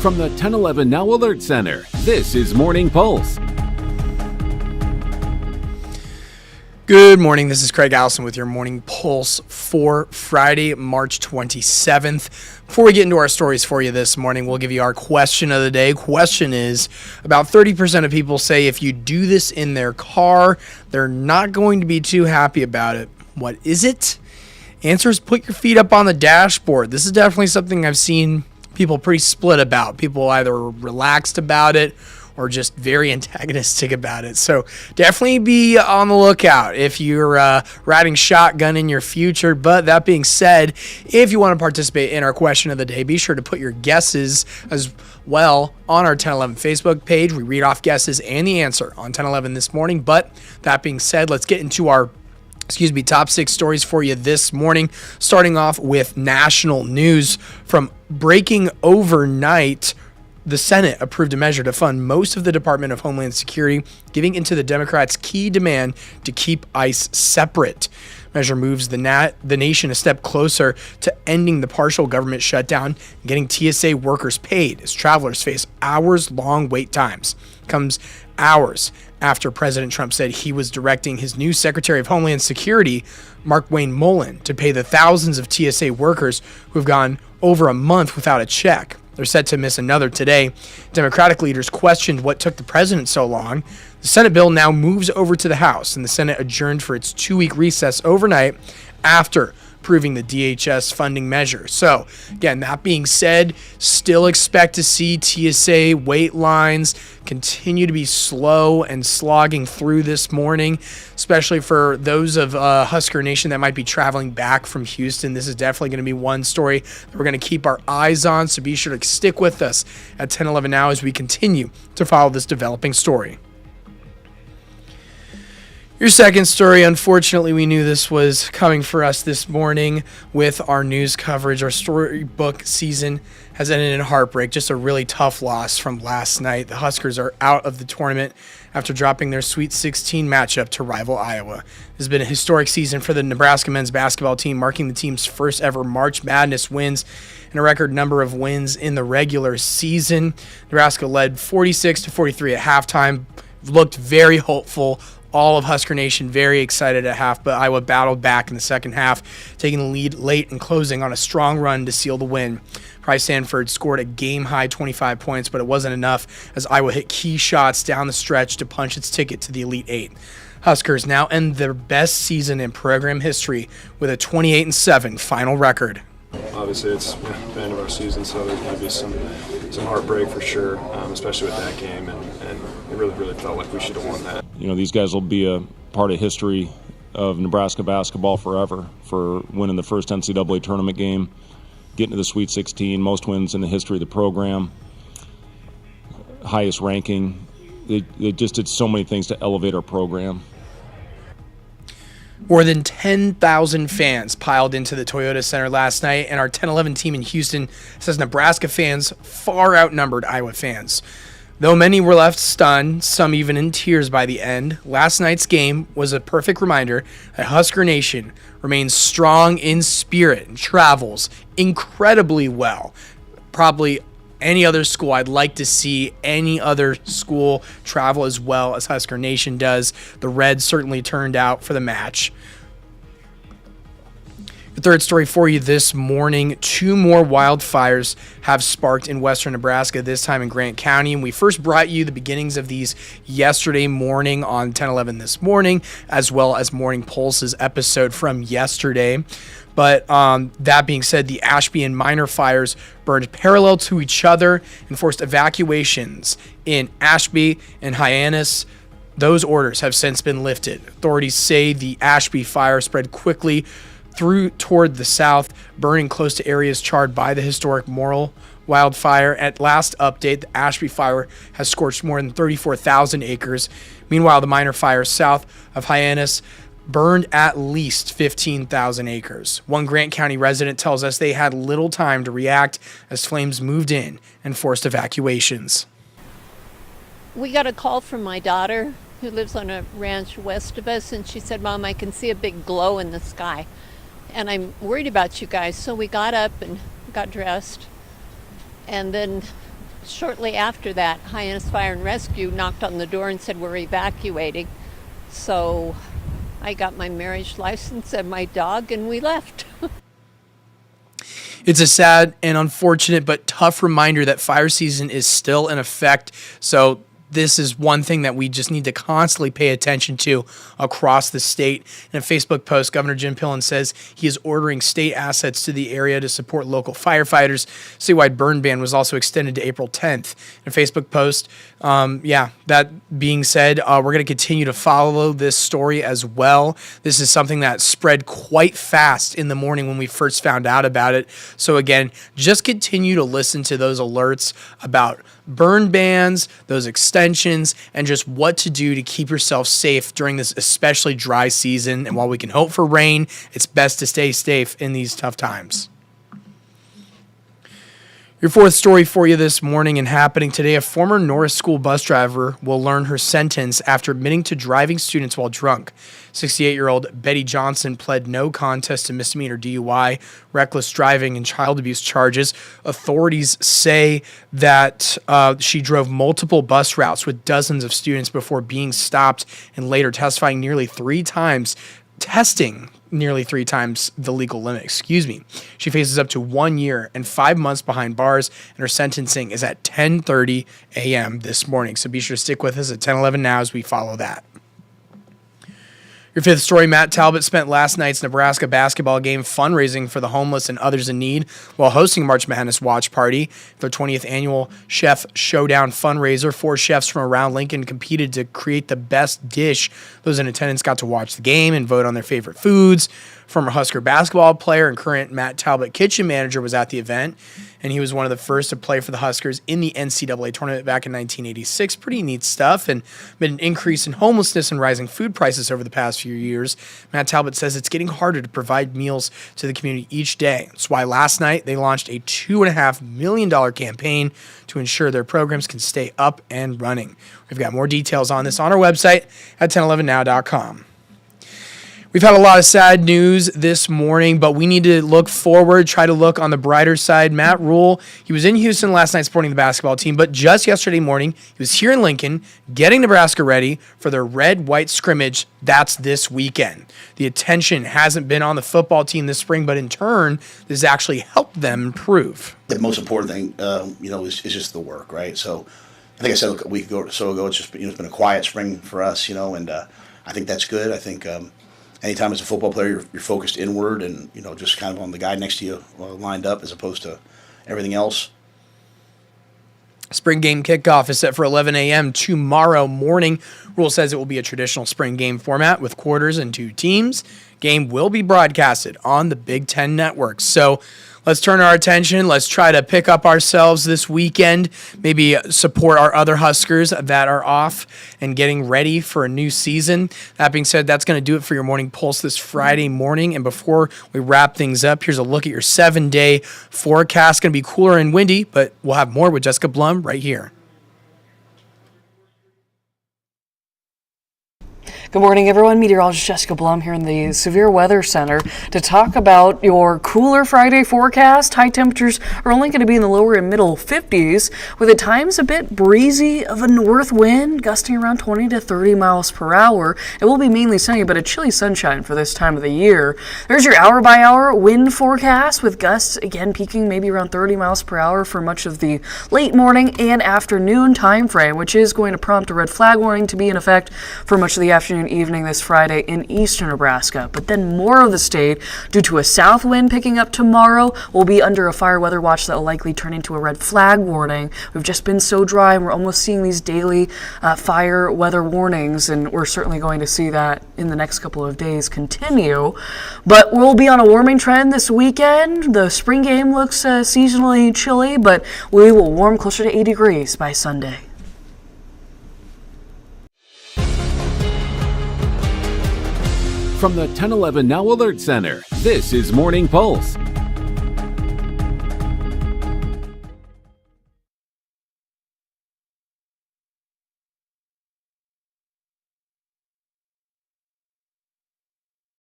From the 1011 Now Alert Center, this is Morning Pulse. Good morning. This is Craig Allison with your Morning Pulse for Friday, March 27th. Before we get into our stories for you this morning, we'll give you our question of the day. Question is, about 30% of people say if you do this in their car, they're not going to be too happy about it. What is it? Answer is put your feet up on the dashboard. This is definitely something I've seen people pretty split about. People either relaxed about it or just very antagonistic about it. So definitely be on the lookout if you're riding shotgun in your future. But that being said, if you want to participate in our question of the day, be sure to put your guesses as well on our 1011 Facebook page. We read off guesses and the answer on 1011 this morning. But that being said, let's get into our top 6 stories for you this morning, starting off with national news from breaking overnight. The Senate approved a measure to fund most of the Department of Homeland Security, giving into the Democrats' key demand to keep ICE separate. Measure moves the nation a step closer to ending the partial government shutdown and getting TSA workers paid as travelers face hours-long wait times. Comes hours after President Trump said he was directing his new Secretary of Homeland Security, Mark Wayne Mullen, to pay the thousands of TSA workers who have gone over a month without a check. They're set to miss another today. Democratic leaders questioned what took the president so long. The Senate bill now moves over to the House, and the Senate adjourned for its 2-week recess overnight after approving the DHS funding measure. So, again, that being said, still expect to see TSA wait lines continue to be slow and slogging through this morning, especially for those of Husker Nation that might be traveling back from Houston. This is definitely going to be one story that we're going to keep our eyes on, so be sure to stick with us at 1011 Now as we continue to follow this developing story. Your second story, unfortunately, we knew this was coming for us this morning with our news coverage. Our storybook season has ended in heartbreak. Just a really tough loss from last night. The Huskers are out of the tournament after dropping their Sweet 16 matchup to rival Iowa. This has been a historic season for the Nebraska men's basketball team, marking the team's first ever March Madness wins and a record number of wins in the regular season. Nebraska led 46-43 at halftime, looked very hopeful. All of Husker Nation very excited at half, but Iowa battled back in the second half, taking the lead late and closing on a strong run to seal the win. Price Sanford scored a game-high 25 points, but it wasn't enough as Iowa hit key shots down the stretch to punch its ticket to the Elite Eight. Huskers now end their best season in program history with a 28-7 final record. Obviously, it's the end of our season, so there's going to be some heartbreak for sure, especially with that game, and it really felt like we should have won that. You know, these guys will be a part of history of Nebraska basketball forever for winning the first NCAA tournament game, getting to the Sweet 16, most wins in the history of the program, highest ranking. They just did so many things to elevate our program. More than 10,000 fans piled into the Toyota Center last night, and our 1011 team in Houston says Nebraska fans far outnumbered Iowa fans. Though many were left stunned, some even in tears by the end, last night's game was a perfect reminder that Husker Nation remains strong in spirit and travels incredibly well. Probably any other school, I'd like to see any other school travel as well as Husker Nation does. The Reds certainly turned out for the match. The third story for you this morning, 2 more wildfires have sparked in western Nebraska, this time in Grant County. And we first brought you the beginnings of these yesterday morning on 1011 this morning, as well as Morning Pulse's episode from yesterday. But that being said, the Ashby and Minor fires burned parallel to each other and forced evacuations in Ashby and Hyannis. Those orders have since been lifted. Authorities say the Ashby fire spread quickly through toward the south, burning close to areas charred by the historic Morrill wildfire. At last update, the Ashby fire has scorched more than 34,000 acres. Meanwhile, the Minor fire south of Hyannis burned at least 15,000 acres. One Grant County resident tells us they had little time to react as flames moved in and forced evacuations. We got a call from my daughter who lives on a ranch west of us, and she said, "Mom, I can see a big glow in the sky, and I'm worried about you guys." So we got up and got dressed, and then shortly after that, Hyannis Fire and Rescue knocked on the door and said, we're evacuating. So I got my marriage license and my dog, and we left. It's a sad and unfortunate but tough reminder that fire season is still in effect. So this is one thing that we just need to constantly pay attention to across the state. In a Facebook post, Governor Jim Pillen says he is ordering state assets to the area to support local firefighters. Citywide burn ban was also extended to April 10th. In a Facebook post, that being said, we're going to continue to follow this story as well. This is something that spread quite fast in the morning when we first found out about it. So again, just continue to listen to those alerts about burn bans, those extensions, and just what to do to keep yourself safe during this especially dry season. And while we can hope for rain, it's best to stay safe in these tough times. Your fourth story for you this morning and happening today, a former Norris School bus driver will learn her sentence after admitting to driving students while drunk. 68-year-old Betty Johnson pled no contest to misdemeanor DUI, reckless driving, and child abuse charges. Authorities say that she drove multiple bus routes with dozens of students before being stopped and later testing nearly three times the legal limit. She faces up to 1 year and 5 months behind bars, and her sentencing is at 10:30 a.m. this morning. So be sure to stick with us at 10:11 now as we follow that. Your fifth story, Matt Talbot spent last night's Nebraska basketball game fundraising for the homeless and others in need while hosting March Madness watch party. Their 20th annual Chef Showdown fundraiser, 4 chefs from around Lincoln competed to create the best dish. Those in attendance got to watch the game and vote on their favorite foods. Former Husker basketball player and current Matt Talbot kitchen manager was at the event, and he was one of the first to play for the Huskers in the NCAA tournament back in 1986. Pretty neat stuff, and amid an increase in homelessness and rising food prices over the past few years, Matt Talbot says it's getting harder to provide meals to the community each day. That's why last night they launched a $2.5 million campaign to ensure their programs can stay up and running. We've got more details on this on our website at 1011now.com. We've had a lot of sad news this morning, but we need to look forward, try to look on the brighter side. Matt Rule, he was in Houston last night supporting the basketball team, but just yesterday morning, he was here in Lincoln getting Nebraska ready for their red-white scrimmage. That's this weekend. The attention hasn't been on the football team this spring, but in turn, this has actually helped them improve. The most important thing, is just the work, right? So I think I said a week or so ago, it's just it's been a quiet spring for us, and I think that's good. I think anytime as a football player, you're focused inward and, just kind of on the guy next to you lined up as opposed to everything else. Spring game kickoff is set for 11 a.m. tomorrow morning. Rule says it will be a traditional spring game format with quarters and 2 teams. Game will be broadcasted on the Big Ten Network. So let's turn our attention. Let's try to pick up ourselves this weekend, maybe support our other Huskers that are off and getting ready for a new season. That being said, that's going to do it for your Morning Pulse this Friday morning. And before we wrap things up, here's a look at your 7-day forecast. Going to be cooler and windy, but we'll have more with Jessica Blum right here. Good morning, everyone. Meteorologist Jessica Blum here in the Severe Weather Center to talk about your cooler Friday forecast. High temperatures are only going to be in the lower and middle 50s, with at times a bit breezy of a north wind, gusting around 20 to 30 miles per hour. It will be mainly sunny, but a chilly sunshine for this time of the year. There's your hour-by-hour wind forecast, with gusts again peaking maybe around 30 miles per hour for much of the late morning and afternoon time frame, which is going to prompt a red flag warning to be in effect for much of the afternoon evening this Friday in eastern Nebraska. But then more of the state, due to a south wind picking up tomorrow, will be under a fire weather watch that will likely turn into a red flag warning. We've just been so dry and we're almost seeing these daily fire weather warnings, and we're certainly going to see that in the next couple of days continue. But we'll be on a warming trend this weekend. The spring game looks seasonally chilly, but we will warm closer to 80 degrees by Sunday. From the 1011 Now Alert Center, this is Morning Pulse.